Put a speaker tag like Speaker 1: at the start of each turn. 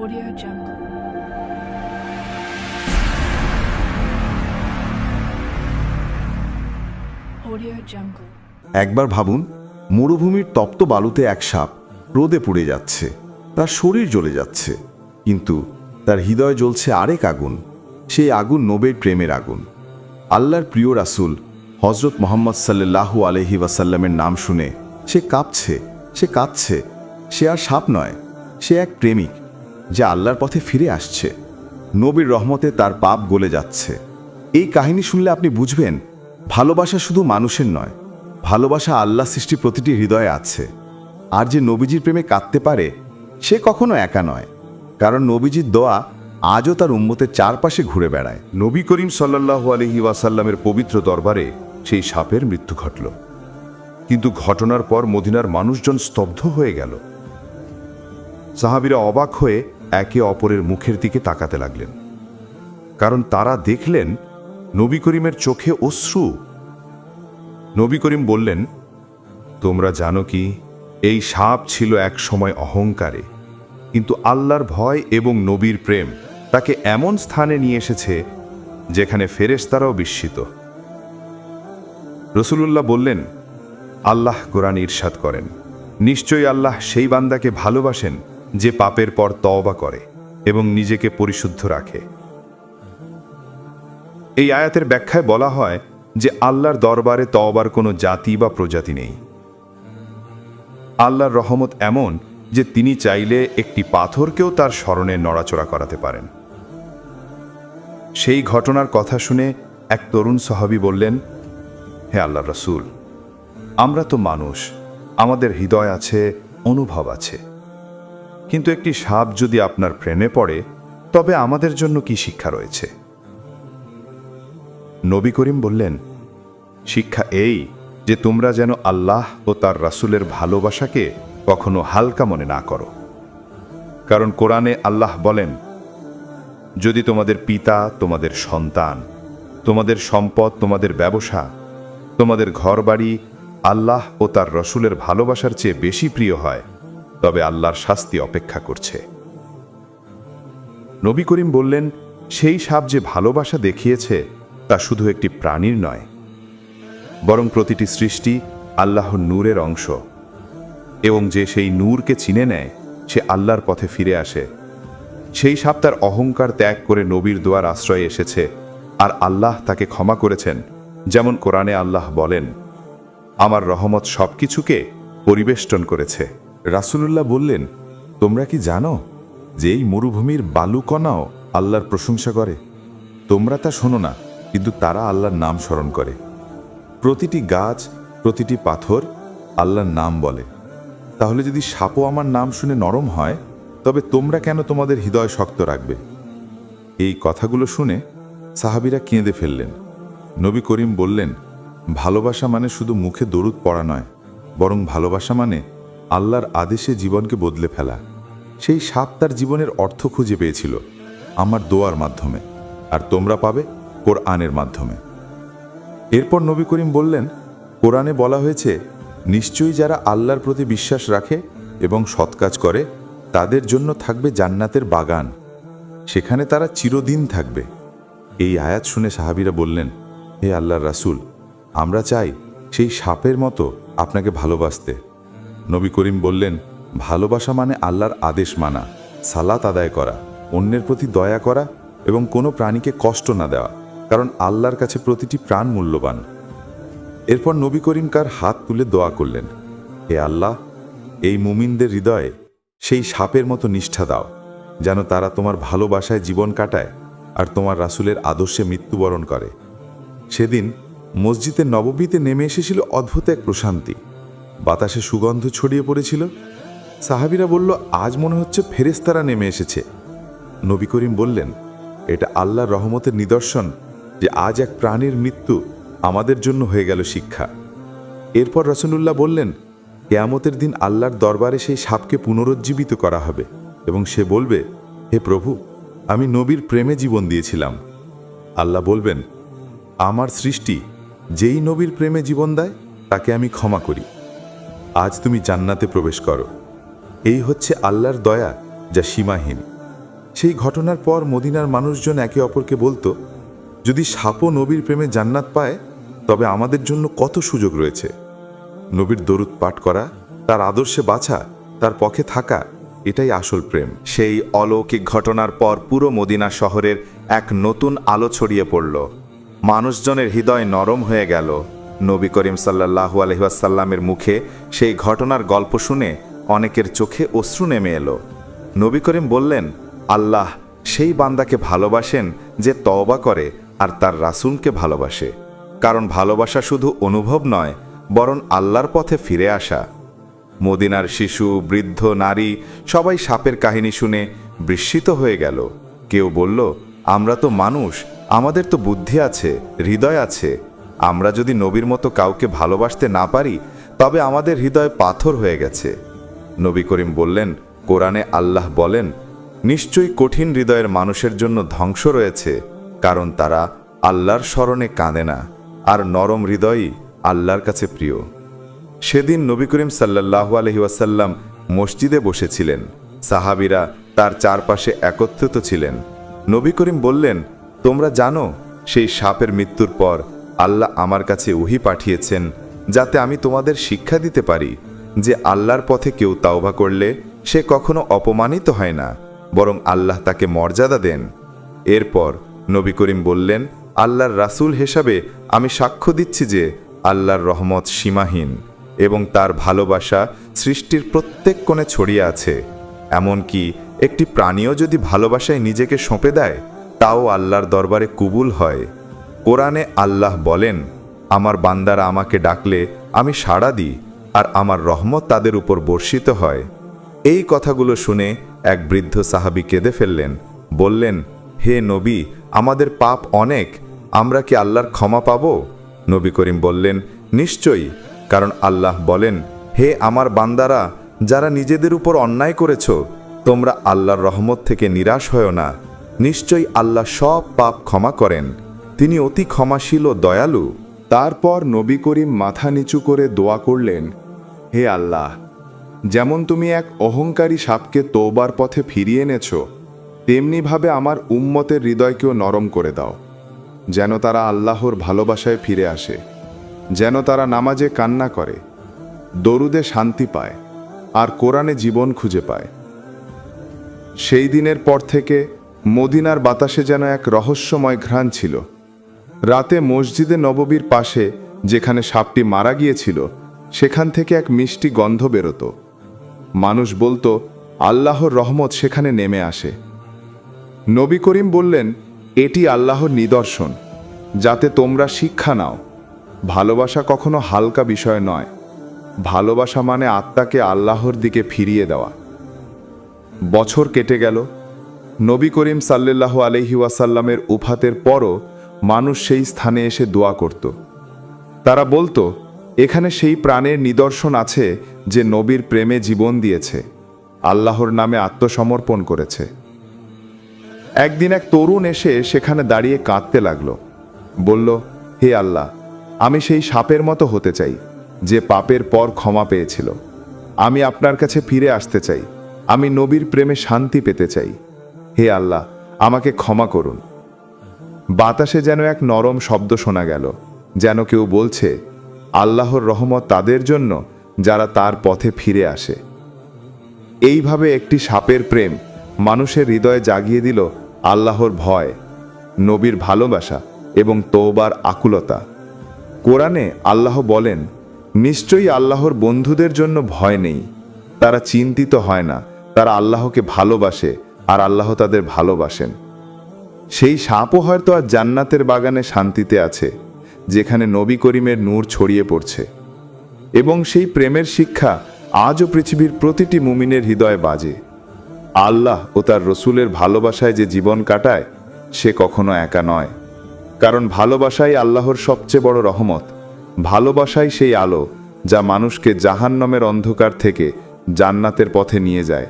Speaker 1: Audio Jungle. Audio Jungle.
Speaker 2: একবার ভাবুন, মরুভূমির তপ্ত বালুতে এক সাপ রোদে পুড়ে যাচ্ছে, তার শরীর জ্বলে যাচ্ছে, কিন্তু তার হৃদয় জ্বলছে আরেক আগুন। সেই আগুন নবীর প্রেমের আগুন। আল্লাহর প্রিয় রাসূল হযরত মুহাম্মদ সাল্লাল্লাহু আলাইহি ওয়াসাল্লামের নাম শুনে সে কাঁপছে, সে কাঁদছে। সে আর সাপ নয়, সে এক প্রেমিক যা আল্লাহর পথে ফিরে আসছে। নবীর রহমতে তার পাপ গলে যাচ্ছে। এই কাহিনী শুনলে আপনি বুঝবেন, ভালোবাসা শুধু মানুষের নয়, ভালোবাসা আল্লাহ সৃষ্টি প্রতিটি হৃদয়ে আছে। আর যে নবীজির প্রেমে কাঁদতে পারে সে কখনো একা নয়, কারণ নবীজির দোয়া আজও তার উম্মতের চারপাশে ঘুরে বেড়ায়।
Speaker 3: নবী করিম সাল্লাল্লাহু আলাইহি ওয়াসাল্লামের পবিত্র দরবারে সেই সাপের মৃত্যু ঘটল, কিন্তু ঘটনার পর মদিনার মানুষজন স্তব্ধ হয়ে গেল। সাহাবীরা অবাক হয়ে একে অপরের মুখের দিকে তাকাতে লাগলেন, কারণ তারা দেখলেন নবী করিমের চোখে অশ্রু। নবী করিম বললেন, তোমরা জানো কি, এই সাপ ছিল এক সময় অহংকারে, কিন্তু আল্লাহর ভয় এবং নবীর প্রেম তাকে এমন স্থানে নিয়ে এসেছে যেখানে ফেরেশতারাও বিস্মিত। রাসূলুল্লাহ বললেন, আল্লাহ কোরআন ইরশাদ করেন, নিশ্চয়ই আল্লাহ সেই বান্দাকে ভালোবাসেন যে পাপের পর তওবা করে এবং নিজেকে পরিশুদ্ধ রাখে। এই আয়াতের ব্যাখ্যায় বলা হয় যে আল্লাহর দরবারে তওবার কোনো জাতি বা প্রজাতি নেই। আল্লাহর রহমত এমন যে তিনি চাইলে একটি পাথরকেও তার স্মরণে নড়াচড়া করাতে পারেন। সেই ঘটনার কথা শুনে এক তরুণ সাহাবী বললেন, হে আল্লাহর রাসূল, আমরা তো মানুষ, আমাদের হৃদয় আছে, অনুভব আছে, কিন্তু একটি সাপ যদি আপনার প্রেমে পড়ে তবে আমাদের জন্য কি শিক্ষা রয়েছে? নবী করিম বললেন, শিক্ষা এই যে তোমরা যেন আল্লাহ ও তার রাসূলের ভালোবাসাকে কখনো হালকা মনে না করো। কারণ কোরআনে আল্লাহ বলেন, যদি তোমাদের পিতা, তোমাদের সন্তান, তোমাদের সম্পদ, তোমাদের ব্যবসা, তোমাদের ঘরবাড়ি আল্লাহ ও তার রাসূলের ভালোবাসার চেয়ে বেশি প্রিয় হয়, তবে আল্লাহর শাস্তি অপেক্ষা করছে। নবী করিম বললেন, সেই সাপ যে ভালোবাসা দেখিয়েছে তা শুধু একটি প্রাণীর নয়, বরং প্রতিটি সৃষ্টি আল্লাহর নূরের অংশ, এবং যে সেই নূরকে চিনে নেয় সে আল্লাহর পথে ফিরে আসে। সেই সাপ তার অহংকার ত্যাগ করে নবীর দোয়ার আশ্রয়ে এসেছে, আর আল্লাহ তাকে ক্ষমা করেছেন। যেমন কোরআনে আল্লাহ বলেন, আমার রহমত সবকিছুকে পরিবেষ্টন করেছে।
Speaker 2: রাসূলুল্লাহ বললেন, তোমরা কি জানো যে এই মরুভূমির বালুকণাও আল্লাহর প্রশংসা করে? তোমরা তা শোনো না, কিন্তু তারা আল্লাহর নাম স্মরণ করে। প্রতিটি গাছ, প্রতিটি পাথর আল্লাহর নাম বলে। তাহলে যদি সাপও আমার নাম শুনে নরম হয়, তবে তোমরা কেন তোমাদের হৃদয় শক্ত রাখবে? এই কথাগুলো শুনে সাহাবীরা কেঁদে ফেললেন। নবী করিম বললেন, ভালোবাসা মানে শুধু মুখে দরুদ পড়া নয়, বরং ভালোবাসা মানে আল্লাহর আদেশে জীবনকে বদলে ফেলা। সেই সাপ তার জীবনের অর্থ খুঁজে পেয়েছিল আমার দোয়ার মাধ্যমে, আর তোমরা পাবে কোরআনের মাধ্যমে। এরপর নবী করিম বললেন, কোরআনে বলা হয়েছে, নিশ্চয়ই যারা আল্লাহর প্রতি বিশ্বাস রাখে এবং সৎ কাজ করে তাদের জন্য থাকবে জান্নাতের বাগান, সেখানে তারা চিরদিন থাকবে। এই আয়াত শুনে সাহাবীরা বললেন, হে আল্লাহর রাসূল, আমরা চাই সেই সাপের মতো আপনাকে ভালোবাসতে। নবী করিম বললেন, ভালোবাসা মানে আল্লাহর আদেশ মানা, সালাত আদায় করা, অন্যের প্রতি দয়া করা এবং কোনো প্রাণীকে কষ্ট না দেওয়া, কারণ আল্লাহর কাছে প্রতিটি প্রাণ মূল্যবান। এরপর নবী করিম কার হাত তুলে দোয়া করলেন, হে আল্লাহ, এই মুমিনদের হৃদয়ে সেই সাপের মতো নিষ্ঠা দাও, যেন তারা তোমার ভালোবাসায় জীবন কাটায় আর তোমার রাসূলের আদর্শে মৃত্যুবরণ করে। সেদিন মসজিদে নববীতে নেমে এসেছিল অদ্ভুত এক প্রশান্তি। বাতাসে সুগন্ধ ছড়িয়ে পড়েছিল। সাহাবীরা বলল, আজ মনে হচ্ছে ফেরেশতারা নেমে এসেছে। নবী করিম বললেন, এটা আল্লাহর রহমতের নিদর্শন যে আজ এক প্রাণীর মৃত্যু আমাদের জন্য হয়ে গেল শিক্ষা। এরপর রাসূলুল্লাহ বললেন, কিয়ামতের দিন আল্লাহর দরবারে সেই সাপকে পুনরুজ্জীবিত করা হবে এবং সে বলবে, হে প্রভু, আমি নবীর প্রেমে জীবন দিয়েছিলাম। আল্লাহ বলবেন, আমার সৃষ্টি যেই নবীর প্রেমে জীবন দেয় তাকে আমি ক্ষমা করি। আজ তুমি জান্নাতে প্রবেশ করো। এই হচ্ছে আল্লাহর দয়া, যা সীমাহীন। সেই ঘটনার পর মদিনার মানুষজন একে অপরকে বলতো, যদি সাপও নবীর প্রেমে জান্নাত পায় তবে আমাদের জন্য কত সুযোগ রয়েছে। নবীর দরুদ পাঠ করা, তার আদর্শে বাছা, তার পক্ষে থাকা, এটাই আসল প্রেম।
Speaker 4: সেই অলৌকিক ঘটনার পর পুরো মদিনা শহরের এক নতুন আলো ছড়িয়ে পড়ল। মানুষজনের হৃদয় নরম হয়ে গেল। নবী করিম সাল্লাল্লাহু আলাইহি ওয়াসাল্লামের মুখে সেই ঘটনার গল্প শুনে অনেকের চোখে অশ্রু নেমে এলো। নবী করিম বললেন, আল্লাহ সেই বান্দাকে ভালোবাসেন যে তওবা করে আর তার রাসূলকে ভালোবাসে। কারণ ভালোবাসা শুধু অনুভব নয়, বরং আল্লাহর পথে ফিরে আসা। মদিনার শিশু, বৃদ্ধ, নারী সবাই সাপের কাহিনী শুনে বিস্মিত হয়ে গেল। কেউ বলল, আমরা তো মানুষ, আমাদের তো বুদ্ধি আছে, হৃদয় আছে। আমরা যদি নবীর মতো কাউকে ভালোবাসতে না পারি তবে আমাদের হৃদয় পাথর হয়ে গেছে। নবী করিম বললেন, কোরআনে আল্লাহ বলেন, নিশ্চয়ই কঠিন হৃদয়ের মানুষের জন্য ধ্বংস রয়েছে, কারণ তারা আল্লাহর স্মরণে কাঁদে না, আর নরম হৃদয়ই আল্লাহর কাছে প্রিয়। সেদিন নবী করিম সাল্লাল্লাহু আলাইহি ওয়াসাল্লাম মসজিদে বসেছিলেন। সাহাবীরা তার চারপাশে একত্রিত ছিলেন। নবী করিম বললেন, তোমরা জানো সেই সাপের মৃত্যুর পর আল্লাহ আমার কাছে ওহী পাঠিয়েছেন, যাতে আমি তোমাদের শিক্ষা দিতে পারি যে আল্লাহর পথে কেউ তাওবা করলে সে কখনো অপমানিত হয় না, বরং আল্লাহ তাকে মর্যাদা দেন। এরপর নবী করিম বললেন, আল্লাহর রাসূল হিসাবে আমি সাক্ষ্য দিচ্ছি যে আল্লাহর রহমত সীমাহীন এবং তার ভালোবাসা সৃষ্টির প্রত্যেক কোণে ছড়িয়ে আছে। এমনকি একটি প্রাণীও যদি ভালোবাসায় নিজেকে সঁপে দেয় তাও আল্লাহর দরবারে কবুল হয়। কোরআনে আল্লাহ বলেন, আমার বান্দারা আমাকে ডাকলে আমি সাড়া দিই, আর আমার রহমত তাদের উপর বর্ষিত হয়। এই কথাগুলো শুনে এক বৃদ্ধ সাহাবী কেঁদে ফেললেন। বললেন, হে নবী, আমাদের পাপ অনেক, আমরা কি আল্লাহর ক্ষমা পাব? নবী করিম বললেন, নিশ্চয়ই, কারণ আল্লাহ বলেন, হে আমার বান্দারা, যারা নিজেদের উপর অন্যায় করেছ, তোমরা আল্লাহর রহমত থেকে নিরাশ হও না। নিশ্চয়ই আল্লাহ সব পাপ ক্ষমা করেন, তিনি অতি ক্ষমাশীল ও দয়ালু।
Speaker 3: তারপর নবী করিম মাথা নিচু করে দোয়া করলেন, হে আল্লাহ, যেমন তুমি এক অহংকারী সাপকে তওবার পথে ফিরিয়ে এনেছ, তেমনিভাবে আমার উম্মতের হৃদয়কেও নরম করে দাও, যেন তারা আল্লাহর ভালোবাসায় ফিরে আসে, যেন তারা নামাজে কান্না করে, দরুদে শান্তি পায়, আর কোরআনে জীবন খুঁজে পায়। সেই দিনের পর থেকে মদিনার বাতাসে যেন এক রহস্যময় ঘ্রাণ ছিল। রাতে মসজিদে নববীর পাশে যেখানে সাপটি মারা গিয়েছিল সেখান থেকে এক মিষ্টি গন্ধ বেরোতো। মানুষ বলতো, আল্লাহর রহমত সেখানে নেমে আসে। নবী করিম বললেন, এটি আল্লাহর নিদর্শন, যাতে তোমরা শিক্ষা নাও। ভালোবাসা কখনো হালকা বিষয় নয়, ভালোবাসা মানে আত্মাকে আল্লাহর দিকে ফিরিয়ে দেওয়া। বছর কেটে গেল। নবী করিম সাল্লাল্লাহু আলাইহি ওয়াসাল্লামের উফাতের পরও মানুষ সেই স্থানে এসে দোয়া করত। তারা বলতো, এখানে সেই প্রাণের নিদর্শন আছে যে নবীর প্রেমে জীবন দিয়েছে, আল্লাহর নামে আত্মসমর্পণ করেছে। একদিন এক তরুণ এসে সেখানে দাঁড়িয়ে কাঁদতে লাগলো। বলল, হে আল্লাহ, আমি সেই সাপের মতো হতে চাই যে পাপের পর ক্ষমা পেয়েছিল। আমি আপনার কাছে ফিরে আসতে চাই, আমি নবীর প্রেমে শান্তি পেতে চাই। হে আল্লাহ, আমাকে ক্ষমা করুন। বাতাসে যেন এক নরম শব্দ শোনা গেল, যেন কেউ বলছে, আল্লাহর রহমত তাদের জন্য যারা তার পথে ফিরে আসে। এইভাবে একটি সাপের প্রেম মানুষের হৃদয়ে জাগিয়ে দিল আল্লাহর ভয়, নবীর ভালোবাসা এবং তওবার আকুলতা। কোরআনে আল্লাহ বলেন, নিশ্চয়ই আল্লাহর বন্ধুদের জন্য ভয় নেই, তারা চিন্তিত হয় না, তারা আল্লাহকে ভালোবাসে আর আল্লাহ তাদের ভালোবাসেন। সেই সাপও হয়তো আর জান্নাতের বাগানে শান্তিতে আছে, যেখানে নবী করিমের নূর ছড়িয়ে পড়ছে। এবং সেই প্রেমের শিক্ষা আজও পৃথিবীর প্রতিটি মুমিনের হৃদয়ে বাজে। আল্লাহ ও তার রসুলের ভালোবাসায় যে জীবন কাটায় সে কখনো একা নয়, কারণ ভালোবাসাই আল্লাহর সবচেয়ে বড় রহমত। ভালোবাসাই সেই আলো যা মানুষকে জাহান্নামের অন্ধকার থেকে জান্নাতের পথে নিয়ে যায়।